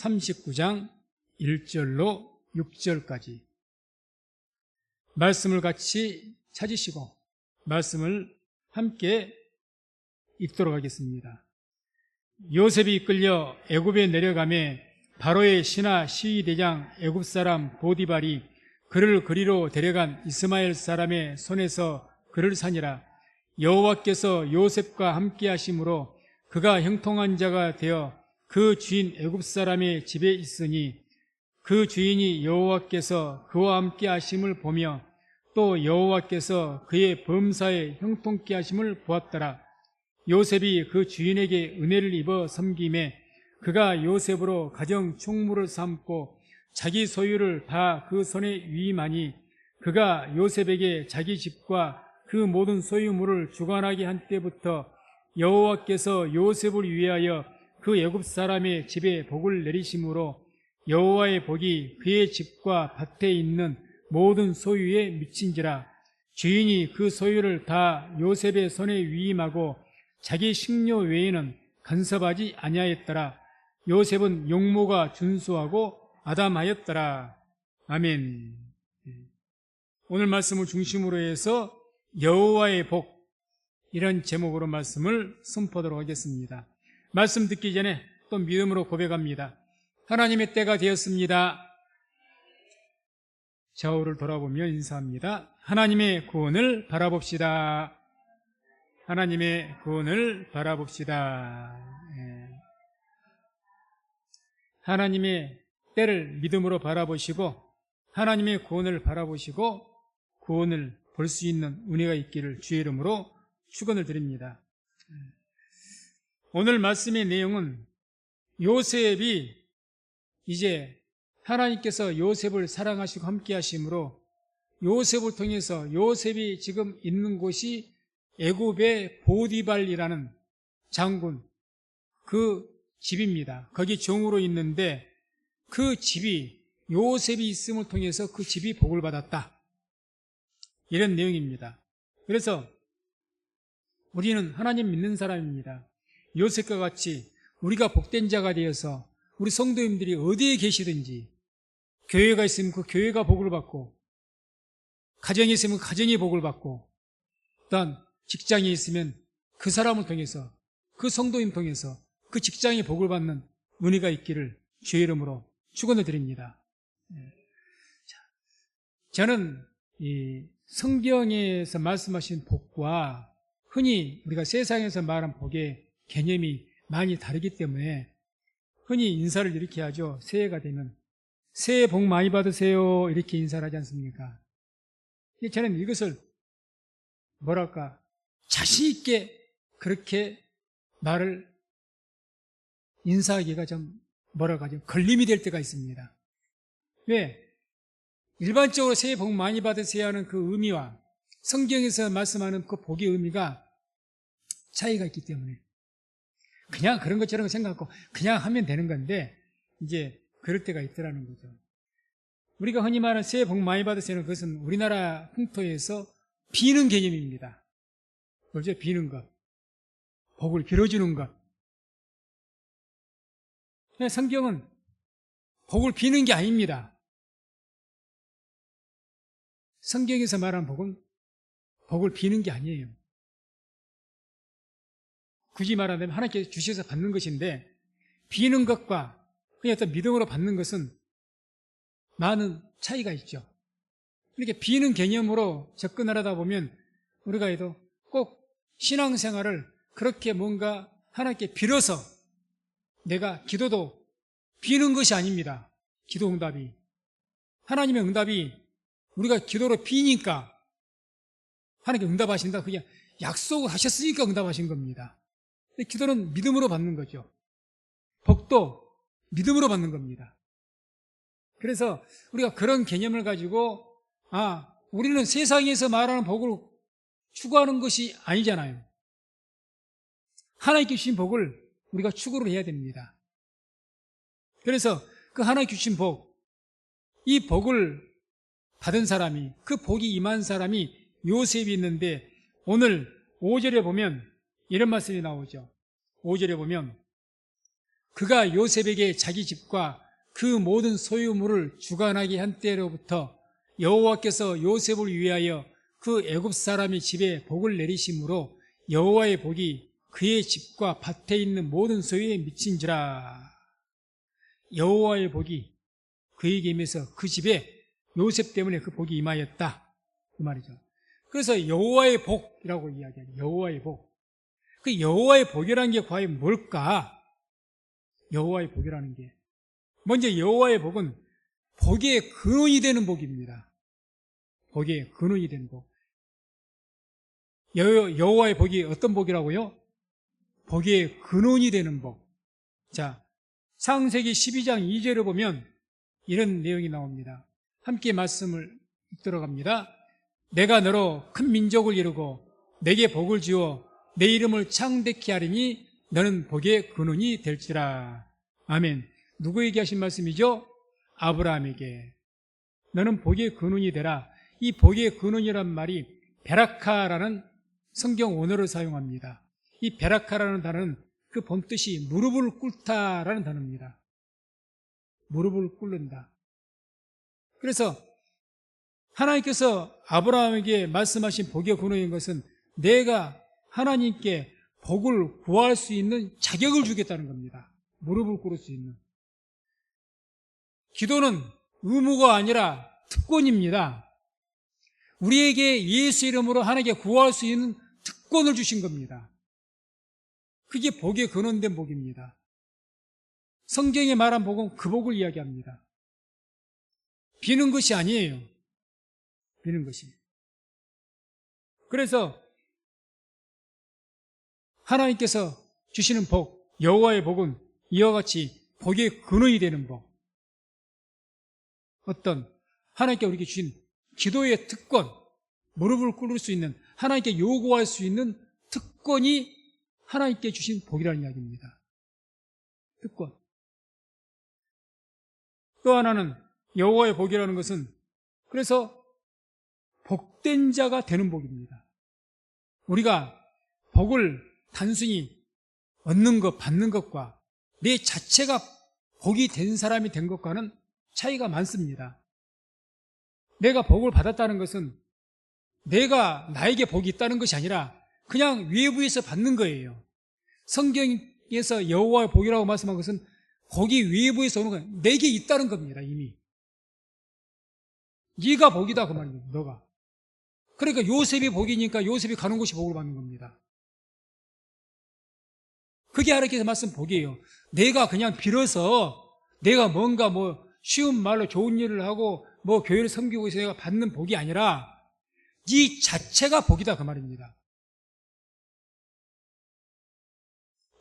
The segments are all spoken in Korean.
39장 1절로 6절까지 말씀을 같이 찾으시고 말씀을 함께 읽도록 하겠습니다. 요셉이 이끌려 애굽에 내려가매 바로의 신하 시위대장 애굽 사람 보디발이 그를 그리로 데려간 이스마엘 사람의 손에서 그를 사니라. 여호와께서 요셉과 함께 하심으로 그가 형통한 자가 되어 그 주인 애굽 사람의 집에 있으니 그 주인이 여호와께서 그와 함께 하심을 보며 또 여호와께서 그의 범사에 형통케 하심을 보았더라. 요셉이 그 주인에게 은혜를 입어 섬김에 그가 요셉으로 가정 총무를 삼고 자기 소유를 다 그 손에 위임하니 그가 요셉에게 자기 집과 그 모든 소유물을 주관하게 한 때부터 여호와께서 요셉을 위하여 그 애굽 사람의 집에 복을 내리심으로 여호와의 복이 그의 집과 밭에 있는 모든 소유에 미친지라. 주인이 그 소유를 다 요셉의 손에 위임하고 자기 식료 외에는 간섭하지 아니하였더라. 요셉은 용모가 준수하고 아담하였더라. 아멘. 오늘 말씀을 중심으로 해서 여호와의 복, 이런 제목으로 말씀을 선포하도록 하겠습니다. 말씀 듣기 전에 또 믿음으로 고백합니다. 하나님의 때가 되었습니다. 좌우를 돌아보며 인사합니다. 하나님의 구원을 바라봅시다. 하나님의 구원을 바라봅시다. 하나님의 때를 믿음으로 바라보시고 하나님의 구원을 바라보시고 구원을 볼 수 있는 은혜가 있기를 주의 이름으로 축원을 드립니다. 오늘 말씀의 내용은 요셉이 이제 하나님께서 요셉을 사랑하시고 함께 하심으로 요셉을 통해서 요셉이 지금 있는 곳이 애굽의 보디발이라는 장군, 그 집입니다. 거기 종으로 있는데 그 집이 요셉이 있음을 통해서 그 집이 복을 받았다, 이런 내용입니다. 그래서 우리는 하나님 믿는 사람입니다. 요셉과 같이 우리가 복된 자가 되어서 우리 성도님들이 어디에 계시든지 교회가 있으면 그 교회가 복을 받고, 가정이 있으면 가정이 복을 받고, 또한 직장에 있으면 그 사람을 통해서, 그 성도님 통해서 그 직장이 복을 받는 은혜가 있기를 주의 이름으로 축원을 드립니다. 저는 이 성경에서 말씀하신 복과 흔히 우리가 세상에서 말하는 복의 개념이 많이 다르기 때문에 흔히 인사를 이렇게 하죠. 새해가 되면 새해 복 많이 받으세요, 이렇게 인사를 하지 않습니까? 저는 이것을 뭐랄까 자신 있게 그렇게 말을 인사하기가 좀 뭐랄까 좀 걸림이 될 때가 있습니다. 왜? 일반적으로 새해 복 많이 받으세요 하는 그 의미와 성경에서 말씀하는 그 복의 의미가 차이가 있기 때문에 그냥 그런 것처럼 생각하고 그냥 하면 되는 건데 이제 그럴 때가 있더라는 거죠. 우리가 흔히 말하는 새해 복 많이 받으세요 하는 그것은 우리나라 풍토에서 비는 개념입니다. 그렇죠? 비는 것, 복을 빌어주는 것. 성경은 복을 비는 게 아닙니다. 성경에서 말하는 복은 복을 비는 게 아니에요. 굳이 말하자면 하나님께서 주셔서 받는 것인데, 비는 것과 그냥 어떤 믿음으로 받는 것은 많은 차이가 있죠. 이렇게 비는 개념으로 접근하다 보면 우리가 해도 꼭 신앙생활을 그렇게 뭔가 하나님께 빌어서 내가 기도도 비는 것이 아닙니다. 기도 응답이, 하나님의 응답이 우리가 기도로 비니까 하나님께 응답하신다, 그게 약속을 하셨으니까 응답하신 겁니다. 기도는 믿음으로 받는 거죠. 복도 믿음으로 받는 겁니다. 그래서 우리가 그런 개념을 가지고 우리는 세상에서 말하는 복을 추구하는 것이 아니잖아요. 하나님께 주신 복을 우리가 추구를 해야 됩니다. 그래서 그 하나님께 주신 복, 이 복을 받은 사람이, 그 복이 임한 사람이 요셉이 있는데, 오늘 5절에 보면 이런 말씀이 나오죠. 5절에 보면 그가 요셉에게 자기 집과 그 모든 소유물을 주관하게 한 때로부터 여호와께서 요셉을 위하여 그 애굽 사람의 집에 복을 내리심으로 여호와의 복이 그의 집과 밭에 있는 모든 소유에 미친지라. 여호와의 복이 그에게 임해서 그 집에 요셉 때문에 그 복이 임하였다, 그 말이죠. 그래서 여호와의 복이라고 이야기하죠. 여호와의 복. 그 여호와의 복이라는 게 과연 뭘까? 여호와의 복이라는 게 먼저 여호와의 복은 복의 근원이 되는 복입니다. 복의 근원이 되는 복. 여호와의 복이 어떤 복이라고요? 복의 근원이 되는 복. 자, 창세기 12장 2절을 보면 이런 내용이 나옵니다. 함께 말씀을 들어갑니다. 내가 너로 큰 민족을 이루고 내게 복을 주어 내 이름을 창대케 하리니 너는 복의 근원이 될지라. 아멘. 누구에게 하신 말씀이죠? 아브라함에게. 너는 복의 근원이 되라. 이 복의 근원이란 말이 베라카라는 성경 원어를 사용합니다. 이 베라카라는 단어는 그 본뜻이 무릎을 꿇다라는 단어입니다. 무릎을 꿇는다. 그래서 하나님께서 아브라함에게 말씀하신 복의 근원인 것은 내가 하나님께 복을 구할 수 있는 자격을 주겠다는 겁니다. 무릎을 꿇을 수 있는. 기도는 의무가 아니라 특권입니다. 우리에게 예수 이름으로 하나님께 구할 수 있는 특권을 주신 겁니다. 그게 복의 근원된 복입니다. 성경에 말한 복은 그 복을 이야기합니다. 비는 것이 아니에요. 비는 것이. 그래서 하나님께서 주시는 복, 여호와의 복은 이와 같이 복의 근원이 되는 복. 어떤 하나님께 우리에게 주신 기도의 특권, 무릎을 꿇을 수 있는, 하나님께 요구할 수 있는 특권이 하나님께 주신 복이라는 이야기입니다. 특권. 또 하나는 여호와의 복이라는 것은 그래서 복된 자가 되는 복입니다. 우리가 복을 단순히 얻는 것, 받는 것과 내 자체가 복이 된 사람이 된 것과는 차이가 많습니다. 내가 복을 받았다는 것은 내가 나에게 복이 있다는 것이 아니라 그냥 외부에서 받는 거예요. 성경에서 여호와의 복이라고 말씀한 것은 복이 외부에서 오는 거예요. 내게 있다는 겁니다. 이미. 네가 복이다 그 말입니다. 너가. 그러니까 요셉이 복이니까 요셉이 가는 곳이 복을 받는 겁니다. 그게 하나님께서 말씀 복이에요. 내가 그냥 빌어서 내가 뭔가 쉬운 말로 좋은 일을 하고 교회를 섬기고 있어서 내가 받는 복이 아니라 네 자체가 복이다 그 말입니다.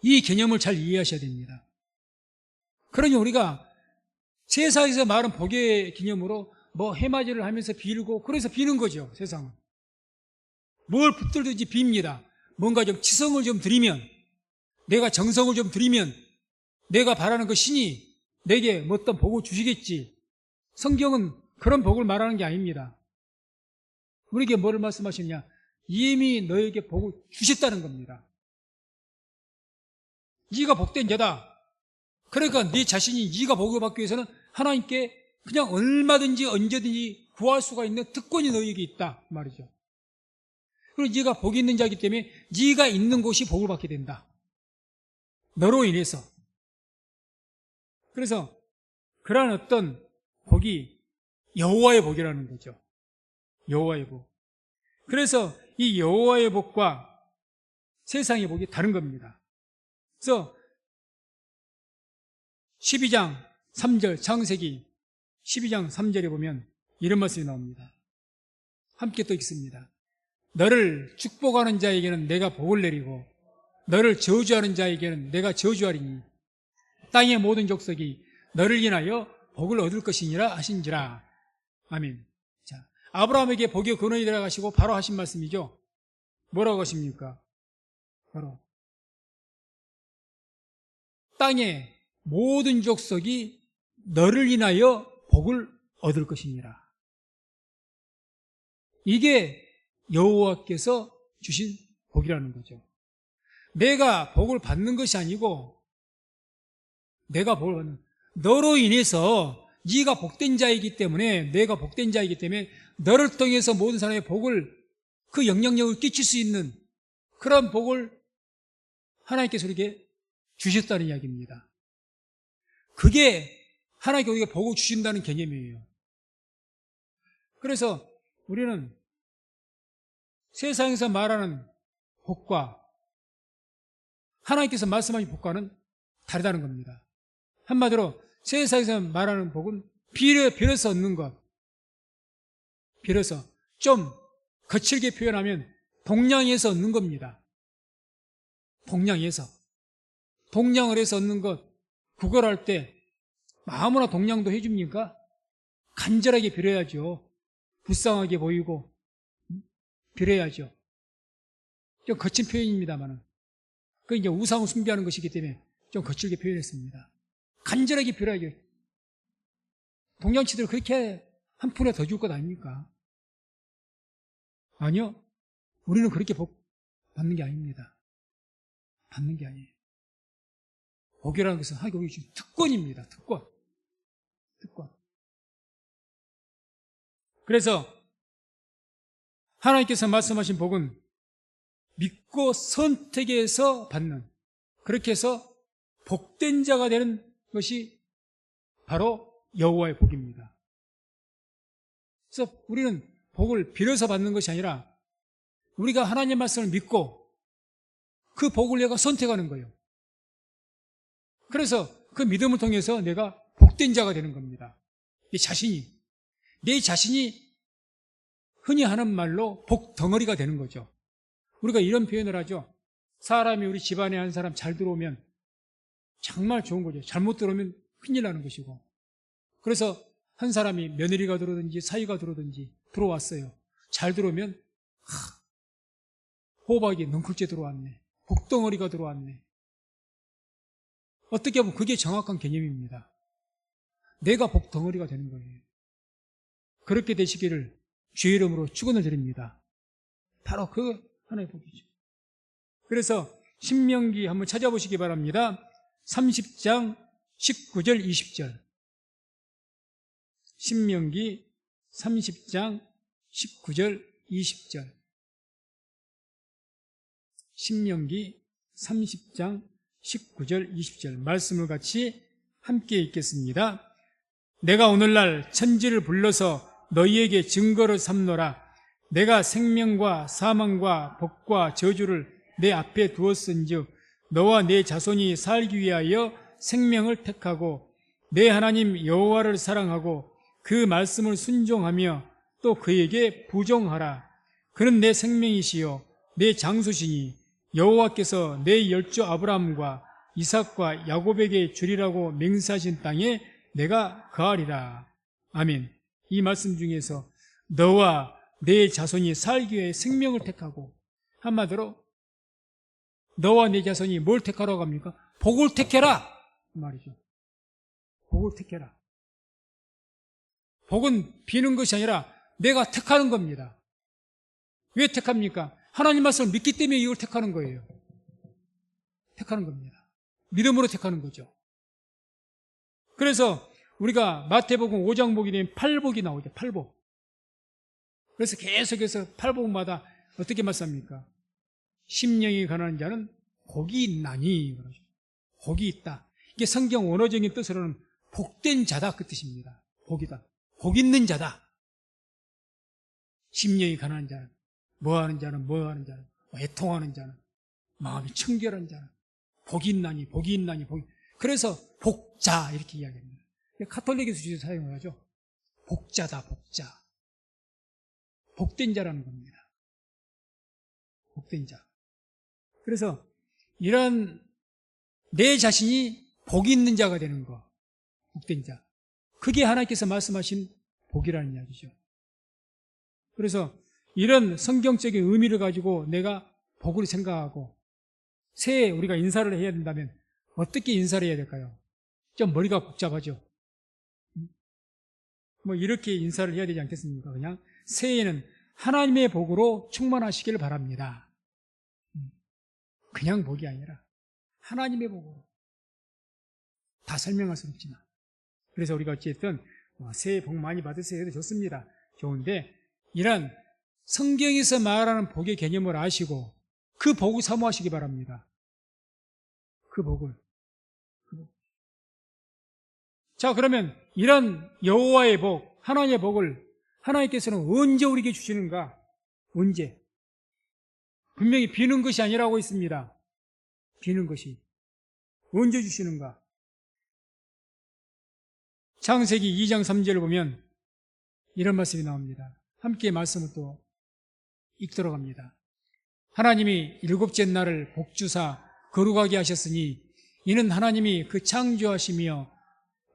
이 개념을 잘 이해하셔야 됩니다. 그러니 우리가 세상에서 말하는 복의 개념으로 해맞이를 하면서 빌고 그래서 비는 거죠. 세상은. 뭘 붙들든지 빕니다. 뭔가 좀 치성을 좀 드리면, 내가 정성을 좀 드리면 내가 바라는 그 신이 내게 어떤 복을 주시겠지. 성경은 그런 복을 말하는 게 아닙니다. 우리에게 뭐를 말씀하시냐? 이미 너에게 복을 주셨다는 겁니다. 네가 복된 자다. 그러니까 네 자신이 네가 복을 받기 위해서는 하나님께 그냥 얼마든지 언제든지 구할 수가 있는 특권이 너에게 있다 말이죠. 그리고 네가 복이 있는 자이기 때문에 네가 있는 곳이 복을 받게 된다. 너로 인해서. 그래서 그러한 어떤 복이 여호와의 복이라는 거죠. 여호와의 복. 그래서 이 여호와의 복과 세상의 복이 다른 겁니다. 그래서 12장 3절 창세기 12장 3절에 보면 이런 말씀이 나옵니다. 함께 또 읽습니다. 너를 축복하는 자에게는 내가 복을 내리고 너를 저주하는 자에게는 내가 저주하리니 땅의 모든 족속이 너를 인하여 복을 얻을 것이니라 하신지라. 아멘. 자, 아브라함에게 복의 근원이 되라 하시고 바로 하신 말씀이죠. 뭐라고 하십니까? 바로 땅의 모든 족속이 너를 인하여 복을 얻을 것이니라. 이게 여호와께서 주신 복이라는 거죠. 내가 복을 받는 것이 아니고 내가 복을 받는, 너로 인해서 네가 복된 자이기 때문에, 내가 복된 자이기 때문에 너를 통해서 모든 사람의 복을, 그 영향력을 끼칠 수 있는 그런 복을 하나님께서 우리에게 주셨다는 이야기입니다. 그게 하나님께 우리에게 복을 주신다는 개념이에요. 그래서 우리는 세상에서 말하는 복과 하나님께서 말씀하신 복과는 다르다는 겁니다. 한마디로 세상에서 말하는 복은 빌어서 얻는 것, 빌어서 좀 거칠게 표현하면 동냥에서 얻는 겁니다. 동냥에서. 동냥을 해서 얻는 것, 구걸할 때 아무나 동냥도 해줍니까? 간절하게 빌어야죠. 불쌍하게 보이고 빌어야죠. 좀 거친 표현입니다만은, 그 이제 우상을 숭배하는 것이기 때문에 좀 거칠게 표현했습니다. 간절하게 빌어야죠. 동양치들 그렇게 한 푼에 더 줄 것 아닙니까? 아니요. 우리는 그렇게 복 받는 게 아닙니다. 받는 게 아니에요. 복이라는 것은 하나님께 주신 특권입니다. 특권. 특권. 그래서 하나님께서 말씀하신 복은 믿고 선택해서 받는, 그렇게 해서 복된 자가 되는 것이 바로 여호와의 복입니다. 그래서 우리는 복을 빌어서 받는 것이 아니라 우리가 하나님의 말씀을 믿고 그 복을 내가 선택하는 거예요. 그래서 그 믿음을 통해서 내가 복된 자가 되는 겁니다. 내 자신이 흔히 하는 말로 복덩어리가 되는 거죠. 우리가 이런 표현을 하죠. 사람이 우리 집안에 한 사람 잘 들어오면 정말 좋은 거죠. 잘못 들어오면 큰일 나는 것이고. 그래서 한 사람이 며느리가 들어오든지 사위가 들어오든지 들어왔어요. 잘 들어오면 호박이 넝쿨째 들어왔네. 복덩어리가 들어왔네. 어떻게 보면 그게 정확한 개념입니다. 내가 복덩어리가 되는 거예요. 그렇게 되시기를 주의 이름으로 축원을 드립니다. 바로 그 하나의 복이죠. 그래서 신명기 한번 찾아보시기 바랍니다. 30장 19절 20절. 신명기 30장 19절 20절. 신명기 30장 19절 20절 말씀을 같이 함께 읽겠습니다. 내가 오늘날 천지를 불러서 너희에게 증거를 삼노라. 내가 생명과 사망과 복과 저주를 내 앞에 두었은즉 너와 내 자손이 살기 위하여 생명을 택하고 내 하나님 여호와를 사랑하고 그 말씀을 순종하며 또 그에게 부종하라. 그는 내 생명이시요 내 장수시니 여호와께서 내 열조 아브라함과 이삭과 야곱에게 주리라고 맹세하신 땅에 내가 거하리라. 아멘. 이 말씀 중에서 너와 내 자손이 살기 위해 생명을 택하고, 한마디로 너와 내 자손이 뭘 택하라고 합니까? 복을 택해라 그 말이죠. 복을 택해라. 복은 비는 것이 아니라 내가 택하는 겁니다. 왜 택합니까? 하나님 말씀을 믿기 때문에 이걸 택하는 거예요. 택하는 겁니다. 믿음으로 택하는 거죠. 그래서 우리가 마태복음 5장 보게 되면 팔복이 나오죠. 팔복. 그래서 계속해서 팔복마다 어떻게 말씀합니까? 심령이 가난한 자는 복이 있나니. 복이 있다. 이게 성경 원어적인 뜻으로는 복된 자다 그 뜻입니다. 복이다. 복 있는 자다. 심령이 가난한 자는, 뭐하는 자는, 애통하는 자는, 마음이 청결한 자는 복이 있나니, 복이 있나니, 복이. 그래서 복자 이렇게 이야기합니다. 카톨릭에서 주로 사용을 하죠. 복자다, 복자. 복된 자라는 겁니다. 복된 자. 그래서 이런 내 자신이 복이 있는 자가 되는 거, 복된 자. 그게 하나님께서 말씀하신 복이라는 이야기죠. 그래서 이런 성경적인 의미를 가지고 내가 복을 생각하고 새해 우리가 인사를 해야 된다면 어떻게 인사를 해야 될까요? 좀 머리가 복잡하죠. 뭐 이렇게 인사를 해야 되지 않겠습니까? 그냥 새해에는 하나님의 복으로 충만하시길 바랍니다. 그냥 복이 아니라 하나님의 복으로. 다 설명할 수는 없지만. 그래서 우리가 어쨌든 새해 복 많이 받으세요 해도 좋습니다. 좋은데 이런 성경에서 말하는 복의 개념을 아시고 그 복을 사모하시기 바랍니다. 그 복을. 자, 그러면 이런 여호와의 복, 하나님의 복을 하나님께서는 언제 우리에게 주시는가? 언제? 분명히 비는 것이 아니라고 했습니다. 비는 것이. 언제 주시는가? 창세기 2장 3절을 보면 이런 말씀이 나옵니다. 함께 말씀을 또 읽도록 합니다. 하나님이 일곱째 날을 복주사 거룩하게 하셨으니 이는 하나님이 그 창조하시며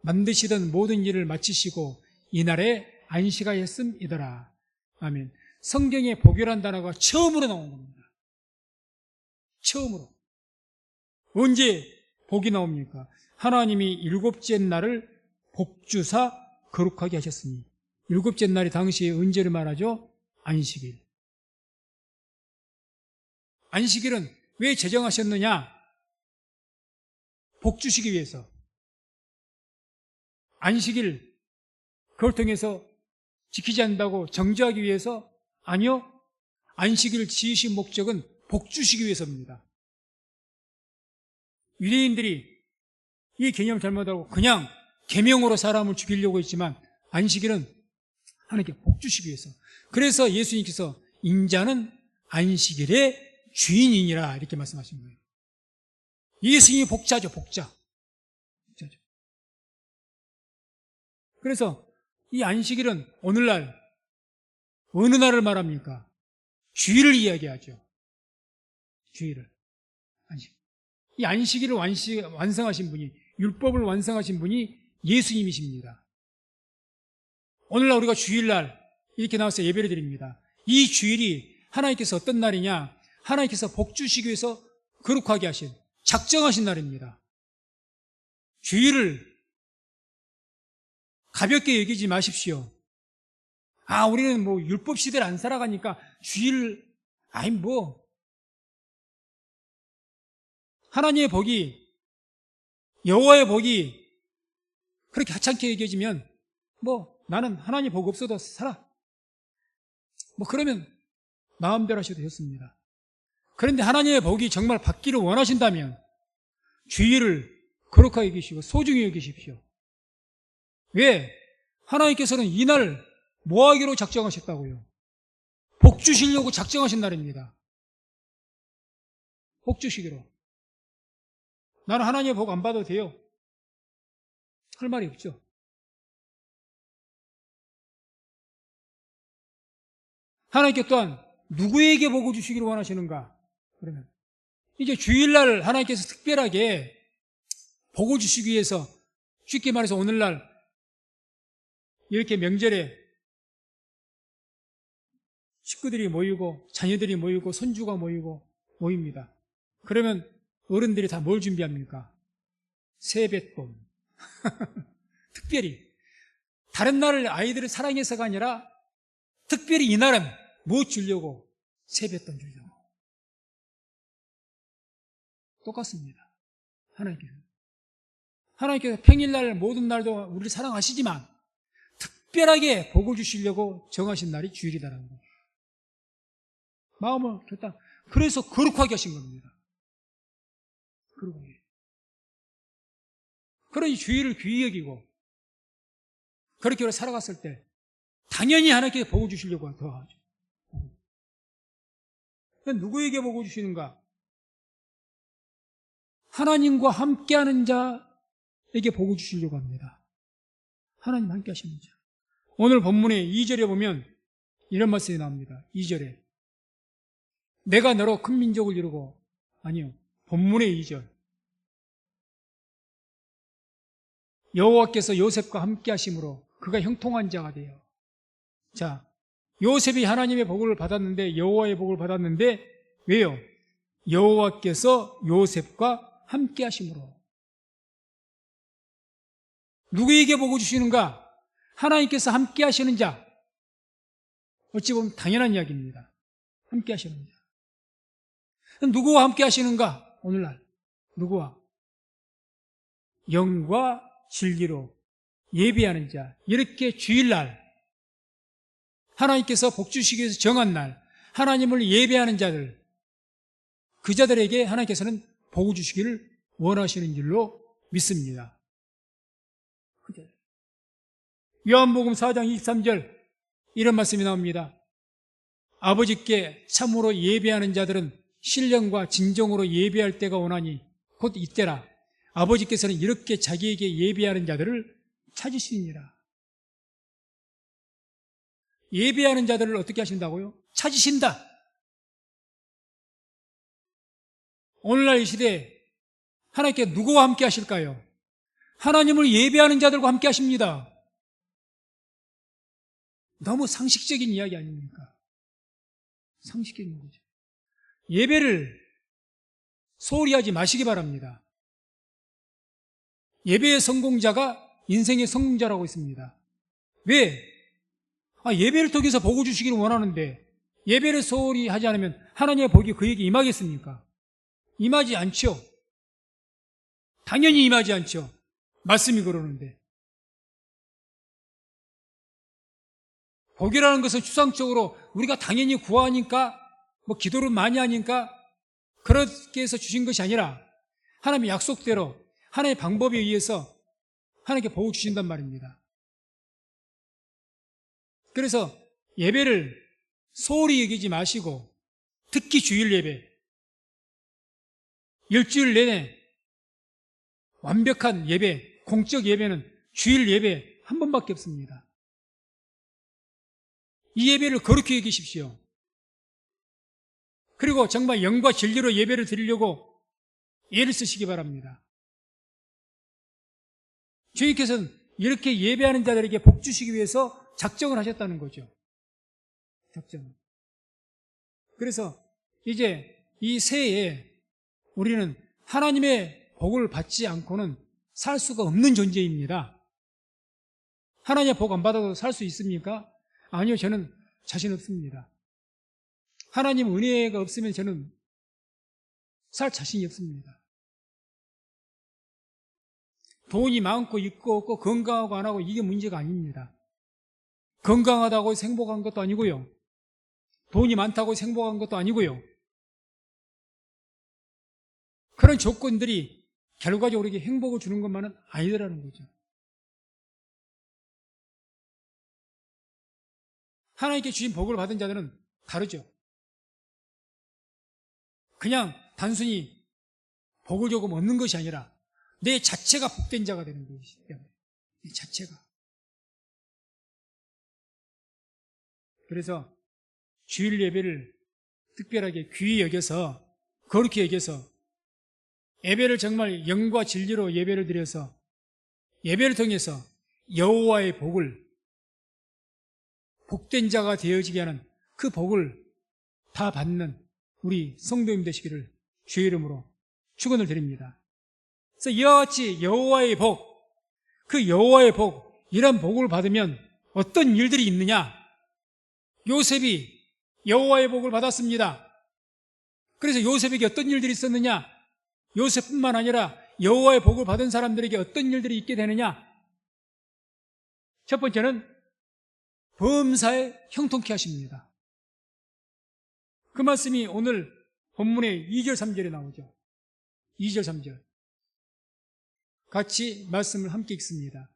만드시던 모든 일을 마치시고 이날에 안식하였음이더라. 아멘. 성경에 복이라는 단어가 처음으로 나온 겁니다. 처음으로. 언제 복이 나옵니까? 하나님이 일곱째 날을 복주사 거룩하게 하셨으니. 일곱째 날이 당시에 언제를 말하죠? 안식일. 안식일은 왜 제정하셨느냐? 복 주시기 위해서. 안식일, 그걸 통해서 지키지 않는다고 정죄하기 위해서? 아니요. 안식일을 지으신 목적은 복 주시기 위해서입니다. 유대인들이 이 개념을 잘못하고 그냥 계명으로 사람을 죽이려고 했지만 안식일은 하나님께 복 주시기 위해서. 그래서 예수님께서 인자는 안식일의 주인이니라 이렇게 말씀하신 거예요. 예수님이 복자죠, 복자. 복자죠. 그래서 이 안식일은 오늘날 어느 날을 말합니까? 주일을 이야기하죠. 주일을. 안식. 이 안식일을 완성하신 분이, 율법을 완성하신 분이 예수님이십니다. 오늘날 우리가 주일날 이렇게 나와서 예배를 드립니다. 이 주일이 하나님께서 어떤 날이냐? 하나님께서 복 주시기 위해서 거룩하게 하신, 작정하신 날입니다. 주일을 가볍게 여기지 마십시오. 아, 우리는 뭐 율법 시대를 안 살아가니까 주일, 아니 뭐 하나님의 복이, 여호와의 복이 그렇게 하찮게 여겨지면 뭐 나는 하나님 복 없어도 살아. 뭐 그러면 마음대로 하셔도 좋습니다. 그런데 하나님의 복이 정말 받기를 원하신다면 주일을 거룩하게 여기시고 소중히 여기십시오. 왜? 하나님께서는 이날 뭐 하기로 작정하셨다고요? 복 주시려고 작정하신 날입니다. 복 주시기로. 나는 하나님의 복 안 받아도 돼요. 할 말이 없죠. 하나님께 또한 누구에게 복을 주시기를 원하시는가? 그러면 이제 주일날 하나님께서 특별하게 복을 주시기 위해서, 쉽게 말해서 오늘날 이렇게 명절에 식구들이 모이고 자녀들이 모이고 손주가 모입니다. 그러면 어른들이 다 뭘 준비합니까? 세뱃돈. 특별히 다른 날을 아이들을 사랑해서가 아니라 특별히 이날은 뭐 주려고? 세뱃돈 주려고. 똑같습니다. 하나님께서 평일날 모든 날도 우리를 사랑하시지만 특별하게 복을 주시려고 정하신 날이 주일이다라는 거예요. 마음을 결단. 그래서 거룩하게 하신 겁니다. 거룩하게. 그러니 주일을 귀히 여기고 그렇게 살아갔을 때 당연히 하나님께 복을 주시려고 더 하죠. 누구에게 복을 주시는가? 하나님과 함께하는 자에게 복을 주시려고 합니다. 하나님 함께 하시는 자. 오늘 본문의 2절에 보면 이런 말씀이 나옵니다. 2절에 내가 너로 큰 민족을 이루고, 아니요, 본문의 2절 여호와께서 요셉과 함께 하심으로 그가 형통한 자가 돼요. 자, 요셉이 하나님의 복을 받았는데, 여호와의 복을 받았는데 왜요? 여호와께서 요셉과 함께 하심으로. 누구에게 복을 주시는가? 하나님께서 함께 하시는 자. 어찌 보면 당연한 이야기입니다. 함께 하시는 자. 누구와 함께 하시는가? 오늘날 누구와? 영과 진리로 예배하는 자, 이렇게 주일날 하나님께서 복 주시기 위해서 정한 날 하나님을 예배하는 자들, 그 자들에게 하나님께서는 복을 주시기를 원하시는 줄로 믿습니다. 요한복음 4장 23절 이런 말씀이 나옵니다. 아버지께 참으로 예배하는 자들은 신령과 진정으로 예배할 때가 오나니 곧 이때라. 아버지께서는 이렇게 자기에게 예배하는 자들을 찾으시니라. 예배하는 자들을 어떻게 하신다고요? 찾으신다. 오늘날 이 시대에 하나님께 누구와 함께 하실까요? 하나님을 예배하는 자들과 함께 하십니다. 너무 상식적인 이야기 아닙니까? 상식적인 거죠. 예배를 소홀히 하지 마시기 바랍니다. 예배의 성공자가 인생의 성공자라고 있습니다. 왜? 예배를 통해서 복을 주시기를 원하는데 예배를 소홀히 하지 않으면 하나님의 복이 그에게 임하겠습니까? 임하지 않죠. 당연히 임하지 않죠. 말씀이 그러는데. 복이라는 것은 추상적으로 우리가 당연히 구하니까 기도를 많이 하니까 그렇게 해서 주신 것이 아니라 하나님의 약속대로 하나님의 방법에 의해서 하나님께 복을 주신단 말입니다. 그래서 예배를 소홀히 여기지 마시고 특히 주일 예배, 일주일 내내 완벽한 예배, 공적 예배는 주일 예배 한 번밖에 없습니다. 이 예배를 거룩히 여기십시오. 그리고 정말 영과 진리로 예배를 드리려고 애를 쓰시기 바랍니다. 주님께서는 이렇게 예배하는 자들에게 복 주시기 위해서 작정을 하셨다는 거죠. 작정. 그래서 이제 이 새해에 우리는 하나님의 복을 받지 않고는 살 수가 없는 존재입니다. 하나님의 복 안 받아도 살 수 있습니까? 아니요, 저는 자신 없습니다. 하나님 은혜가 없으면 저는 살 자신이 없습니다. 돈이 많고 있고 없고 건강하고 안 하고 이게 문제가 아닙니다. 건강하다고 해서 행복한 것도 아니고요. 돈이 많다고 해서 행복한 것도 아니고요. 그런 조건들이 결과적으로 우리에게 행복을 주는 것만은 아니더라는 거죠. 하나님께 주신 복을 받은 자들은 다르죠. 그냥 단순히 복을 조금 얻는 것이 아니라 내 자체가 복된 자가 되는 것이기 때문에 내 자체가. 그래서 주일 예배를 특별하게 귀히 여겨서 거룩히 여겨서 예배를 정말 영과 진리로 예배를 드려서 예배를 통해서 여호와의 복을 복된 자가 되어지게 하는 그 복을 다 받는 우리 성도님 되시기를 주의 이름으로 축원을 드립니다. 그래서 이와 같이 여호와의 복, 그 여호와의 복, 이런 복을 받으면 어떤 일들이 있느냐? 요셉이 여호와의 복을 받았습니다. 그래서 요셉에게 어떤 일들이 있었느냐? 요셉뿐만 아니라 여호와의 복을 받은 사람들에게 어떤 일들이 있게 되느냐? 첫 번째는 범사에 형통케 하십니다. 그 말씀이 오늘 본문의 2절 3절에 나오죠. 2절 3절 같이 말씀을 함께 읽습니다.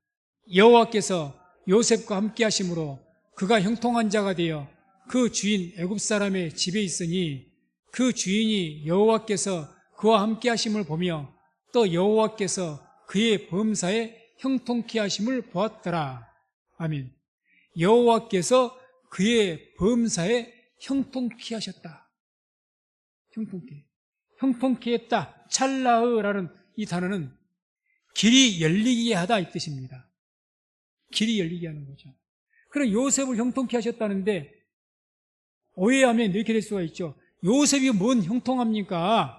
여호와께서 요셉과 함께 하심으로 그가 형통한 자가 되어 그 주인 애굽 사람의 집에 있으니 그 주인이 여호와께서 그와 함께 하심을 보며 또 여호와께서 그의 범사에 형통케 하심을 보았더라. 아멘. 여호와께서 그의 범사에 형통케 하셨다. 형통케 했다. 찰라흐라는 이 단어는 길이 열리게 하다 이 뜻입니다. 길이 열리게 하는 거죠. 그럼 요셉을 형통케 하셨다는데 오해하면 이렇게 될 수가 있죠. 요셉이 뭔 형통합니까?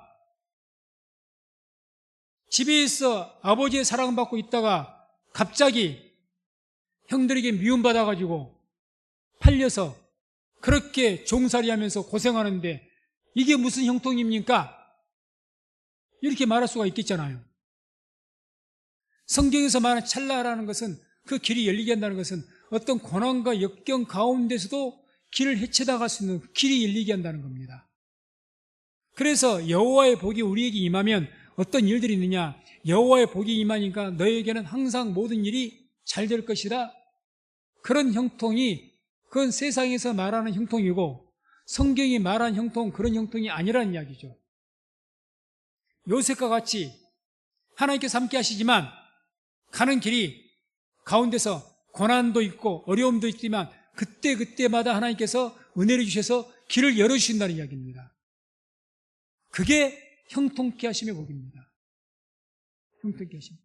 집에 있어 아버지의 사랑받고 있다가 갑자기 형들에게 미움받아가지고 팔려서 그렇게 종살이하면서 고생하는데 이게 무슨 형통입니까? 이렇게 말할 수가 있겠잖아요. 성경에서 말하는 찰나라는 것은, 그 길이 열리게 한다는 것은 어떤 고난과 역경 가운데서도 길을 헤쳐나갈 수 있는 길이 열리게 한다는 겁니다. 그래서 여호와의 복이 우리에게 임하면 어떤 일들이 있느냐? 여호와의 복이 임하니까 너에게는 항상 모든 일이 잘 될 것이다. 그런 형통이, 그건 세상에서 말하는 형통이고 성경이 말하는 형통, 그런 형통이 아니라는 이야기죠. 요셉과 같이 하나님께서 함께 하시지만 가는 길이 가운데서 고난도 있고 어려움도 있지만 그때마다 하나님께서 은혜를 주셔서 길을 열어주신다는 이야기입니다. 그게 형통케 하심의 복입니다. 형통케 하심.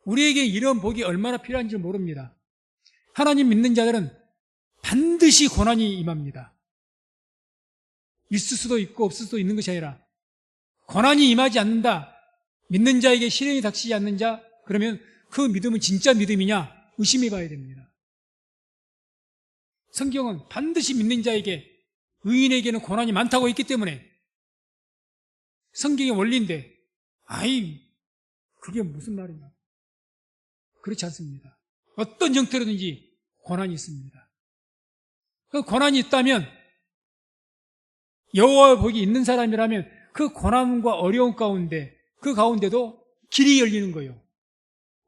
우리에게 이런 복이 얼마나 필요한지 모릅니다. 하나님 믿는 자들은 반드시 고난이 임합니다. 있을 수도 있고 없을 수도 있는 것이 아니라 고난이 임하지 않는다, 믿는 자에게 시련이 닥치지 않는 자, 그러면 그 믿음은 진짜 믿음이냐 의심해 봐야 됩니다. 성경은 반드시 믿는 자에게, 의인에게는 고난이 많다고 했기 때문에 성경의 원리인데, 그게 무슨 말이냐? 그렇지 않습니다. 어떤 형태로든지 고난이 있습니다. 그 고난이 있다면, 여호와의 복이 있는 사람이라면 그 고난과 어려움 가운데, 그 가운데도 길이 열리는 거예요.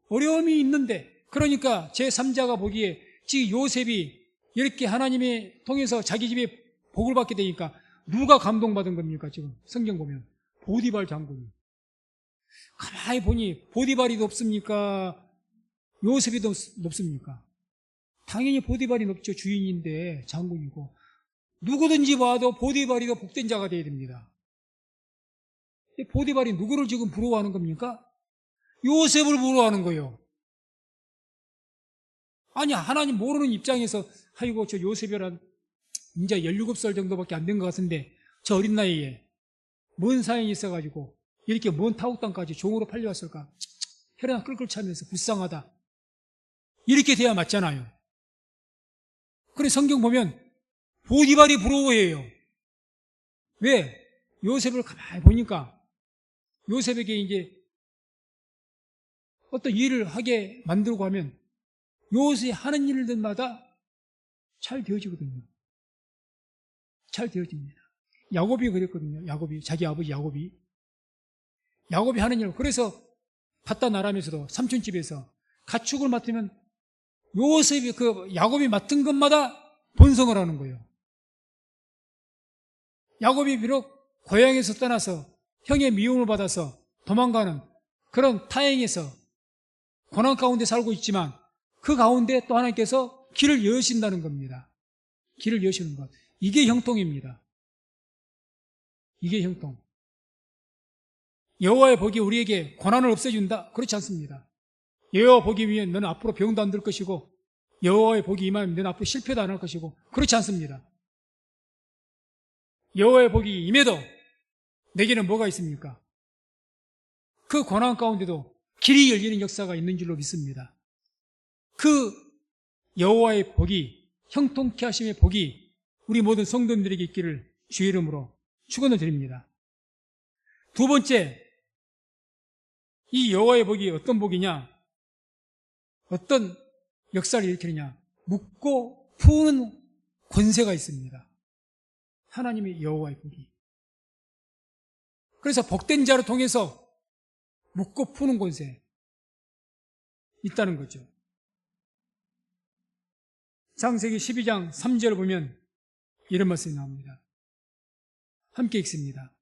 어려움이 있는데, 그러니까 제3자가 보기에 지금 요셉이 이렇게 하나님의 통해서 자기 집에 복을 받게 되니까 누가 감동받은 겁니까? 지금 성경 보면 보디발 장군이. 가만히 보니 보디발이 높습니까? 요셉이 높습니까? 당연히 보디발이 높죠. 주인인데, 장군이고. 누구든지 봐도 보디발이 더 복된 자가 되어야 됩니다. 보디발이 누구를 지금 부러워하는 겁니까? 요셉을 부러워하는 거예요. 아니, 하나님 모르는 입장에서 아이고 저 요셉이란 이제 17살 정도밖에 안 된 것 같은데 저 어린 나이에 뭔 사연이 있어가지고 이렇게 먼 타국 땅까지 종으로 팔려왔을까? 혈흔 끌끌 차면서 불쌍하다. 이렇게 돼야 맞잖아요. 그래 성경 보면 보디발이 부러워해요. 왜? 요셉을 가만히 보니까 요셉에게 이제 어떤 일을 하게 만들고 하면 요셉이 하는 일들마다 잘 되어지거든요. 잘 되어집니다. 야곱이 그랬거든요. 야곱이, 자기 아버지 야곱이 하는 일, 그래서 바다 아람에서도 삼촌집에서 가축을 맡으면 요셉이, 야곱이 맡은 것마다 번성을 하는 거예요. 야곱이 비록 고향에서 떠나서 형의 미움을 받아서 도망가는 그런 타행에서 고난 가운데 살고 있지만 그 가운데 또 하나님께서 길을 여신다는 겁니다. 길을 여시는 것. 이게 형통입니다. 이게 형통. 여호와의 복이 우리에게 고난을 없애준다? 그렇지 않습니다. 여호와 복이 위해 너는 앞으로 병도 안 들 것이고 여호와의 복이 임하면 너는 앞으로 실패도 안 할 것이고 그렇지 않습니다. 여호와의 복이 임해도 내게는 뭐가 있습니까? 그 고난 가운데도 길이 열리는 역사가 있는 줄로 믿습니다. 그 여호와의 복이, 형통케 하심의 복이 우리 모든 성도님들에게 있기를 주의 이름으로 축원을 드립니다. 두 번째, 이 여호와의 복이 어떤 복이냐? 어떤 역사를 일으키느냐? 묻고 푸는 권세가 있습니다. 하나님의 여호와의 복이. 그래서 복된 자를 통해서 묻고 푸는 권세 있다는 거죠. 창세기 12장 3절을 보면 이런 말씀이 나옵니다. 함께 읽습니다.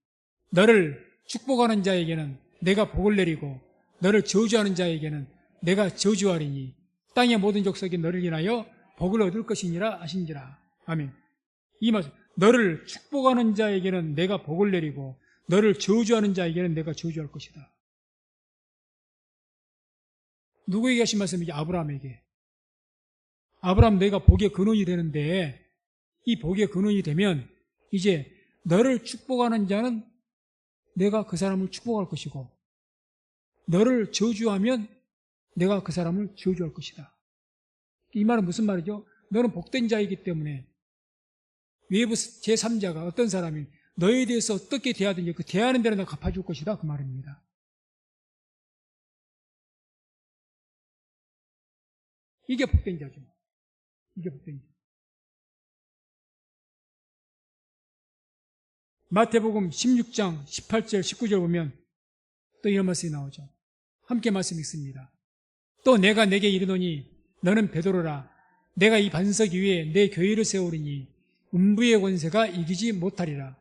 너를 축복하는 자에게는 내가 복을 내리고 너를 저주하는 자에게는 내가 저주하리니 땅의 모든 족속이 너를 인하여 복을 얻을 것이니라 하신지라. 아멘. 이 말씀, 너를 축복하는 자에게는 내가 복을 내리고 너를 저주하는 자에게는 내가 저주할 것이다. 누구에게 하신 말씀이지? 아브라함에게. 아브라함, 내가 복의 근원이 되는데 이 복의 근원이 되면 이제 너를 축복하는 자는 내가 그 사람을 축복할 것이고 너를 저주하면 내가 그 사람을 저주할 것이다. 이 말은 무슨 말이죠? 너는 복된 자이기 때문에 외부 제3자가 어떤 사람이 너에 대해서 어떻게 대하든지 그 대하는 대로 내가 갚아줄 것이다, 그 말입니다. 이게 복된 자죠. 이게 복된 자. 마태복음 16장 18절 19절 보면 또 이런 말씀이 나오죠. 함께 말씀 읽습니다. 또 내가 내게 이르노니 너는 베드로라. 내가 이 반석 위에 내 교회를 세우리니 음부의 권세가 이기지 못하리라.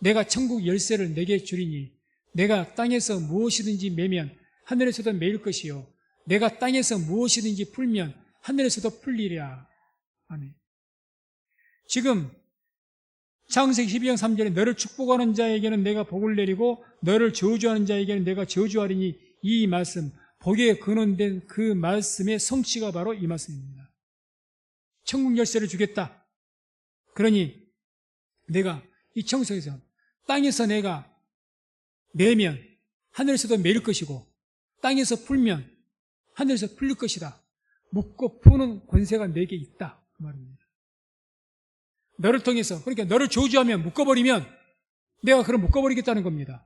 내가 천국 열쇠를 내게 주리니 내가 땅에서 무엇이든지 매면 하늘에서도 매일 것이요 내가 땅에서 무엇이든지 풀면 하늘에서도 풀리리라. 아멘. 지금 창세기 12장 3절에 너를 축복하는 자에게는 내가 복을 내리고 너를 저주하는 자에게는 내가 저주하리니 이 말씀, 복에 근원된 그 말씀의 성취가 바로 이 말씀입니다. 천국 열쇠를 주겠다. 그러니 내가 이 천국에서 땅에서 내가 매면 하늘에서도 매일 것이고 땅에서 풀면 하늘에서 풀릴 것이다. 묶고 푸는 권세가 내게 있다. 그 말입니다. 너를 통해서, 그러니까 너를 저주하면 묶어버리면 내가 그걸 묶어버리겠다는 겁니다.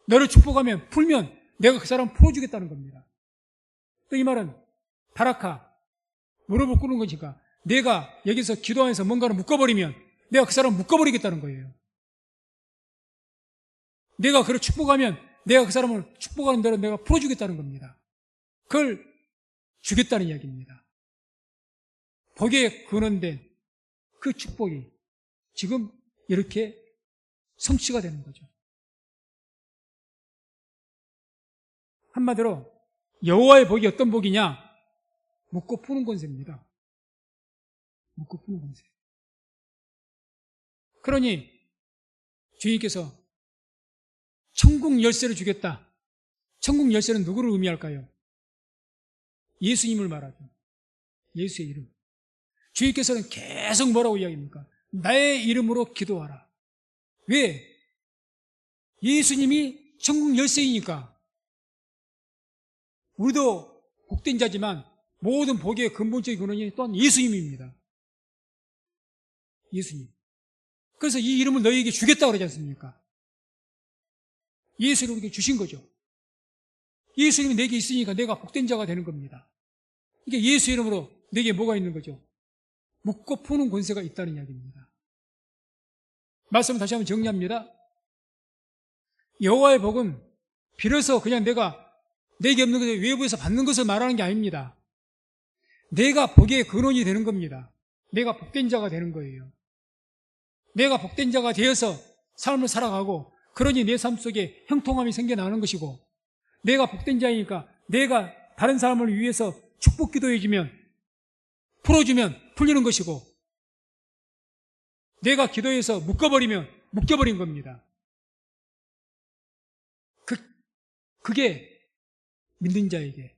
너를 축복하면 풀면 내가 그 사람을 풀어주겠다는 겁니다. 또 이 말은 바라카, 무릎을 꿇는 거니까 내가 여기서 기도하면서 뭔가를 묶어버리면 내가 그 사람을 묶어버리겠다는 거예요. 내가 그를 축복하면 내가 그 사람을 축복하는 대로 내가 풀어주겠다는 겁니다. 그걸 주겠다는 이야기입니다. 복에 근원된 그 축복이 지금 이렇게 성취가 되는 거죠. 한마디로 여호와의 복이 어떤 복이냐? 묶고 푸는 권세입니다. 묶고 푸는 권세. 그러니 주님께서 천국 열쇠를 주겠다. 천국 열쇠는 누구를 의미할까요? 예수님을 말하죠. 예수의 이름. 주님께서는 계속 뭐라고 이야기합니까? 나의 이름으로 기도하라. 왜? 예수님이 천국 열쇠이니까. 우리도 복된 자지만 모든 복의 근본적인 근원이 또한 예수님입니다. 예수님. 그래서 이 이름을 너희에게 주겠다고 그러지 않습니까? 예수를 우리에게 주신 거죠. 예수님이 내게 있으니까 내가 복된 자가 되는 겁니다. 이게 예수 이름으로 내게 뭐가 있는 거죠? 묶고 푸는 권세가 있다는 이야기입니다. 말씀을 다시 한번 정리합니다. 여호와의 복은 비로소 그냥 내게 없는 것을 외부에서 받는 것을 말하는 게 아닙니다. 내가 복의 근원이 되는 겁니다. 내가 복된 자가 되는 거예요. 내가 복된 자가 되어서 삶을 살아가고 그러니 내 삶 속에 형통함이 생겨나는 것이고 내가 복된 자이니까 내가 다른 사람을 위해서 축복 기도해주면 풀어주면 풀리는 것이고 내가 기도해서 묶어버리면 묶여버린 겁니다. 그게 믿는 자에게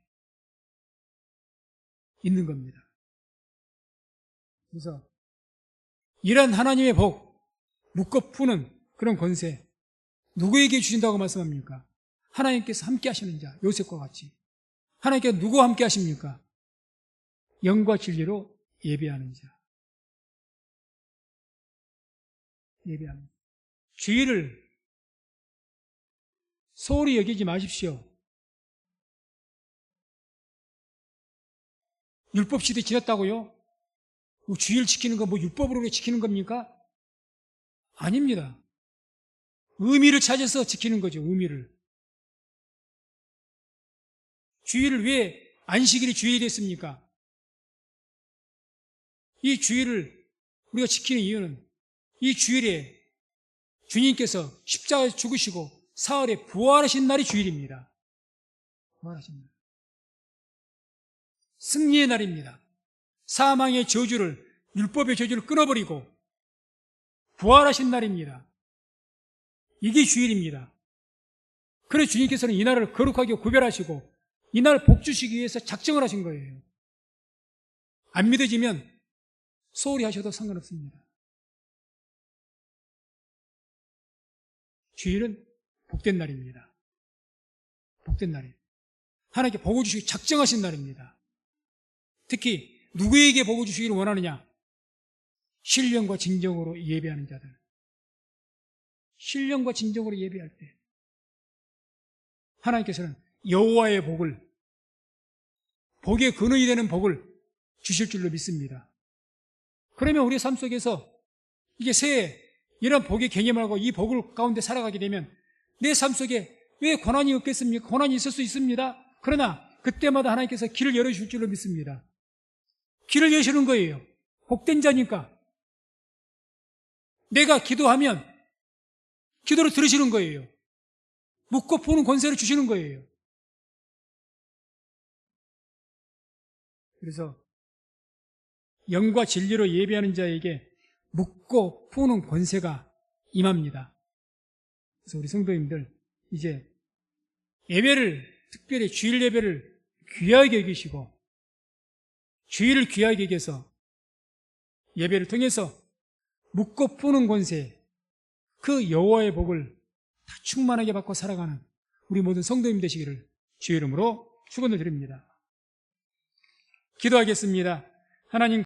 있는 겁니다. 그래서 이런 하나님의 복, 묶어 푸는 그런 권세 누구에게 주신다고 말씀합니까? 하나님께서 함께 하시는 자, 요셉과 같이. 하나님께서 누구와 함께 하십니까? 영과 진리로 예배하는 자. 예배하는 자. 주의를 소홀히 여기지 마십시오. 율법 시대 지났다고요? 주의를 지키는 거 율법으로 지키는 겁니까? 아닙니다. 의미를 찾아서 지키는 거죠. 의미를. 주일을 왜 안식일이 주일이 됐습니까? 이 주일을 우리가 지키는 이유는 이 주일에 주님께서 십자가에 죽으시고 사흘에 부활하신 날이 주일입니다. 부활하신 날. 승리의 날입니다. 사망의 저주를, 율법의 저주를 끊어버리고 부활하신 날입니다. 이게 주일입니다. 그래서 주님께서는 이 날을 거룩하게 구별하시고 이 날 복 주시기 위해서 작정을 하신 거예요. 안 믿어지면 소홀히 하셔도 상관없습니다. 주일은 복된 날입니다. 복된 날이에요. 하나님께 복을 주시기 작정하신 날입니다. 특히 누구에게 복을 주시기를 원하느냐? 신령과 진정으로 예배하는 자들. 신령과 진정으로 예배할 때 하나님께서는 여호와의 복을 복의 근원이 되는 복을 주실 줄로 믿습니다. 그러면 우리 삶 속에서 이게 새해 이런 복의 개념을 하고 이 복을 가운데 살아가게 되면 내 삶 속에 왜 고난이 없겠습니까? 고난이 있을 수 있습니다. 그러나 그때마다 하나님께서 길을 열어주실 줄로 믿습니다. 길을 여시는 거예요. 복된 자니까. 내가 기도하면 기도를 들으시는 거예요. 묻고 푸는 권세를 주시는 거예요. 그래서 영과 진리로 예배하는 자에게 묻고 푸는 권세가 임합니다. 그래서 우리 성도님들 이제 예배를, 특별히 주일 예배를 귀하게 여기시고 주일을 귀하게 여겨서 예배를 통해서 묻고 푸는 권세, 그 여호와의 복을 다 충만하게 받고 살아가는 우리 모든 성도님 되시기를 주의 이름으로 축원을 드립니다. 기도하겠습니다. 하나님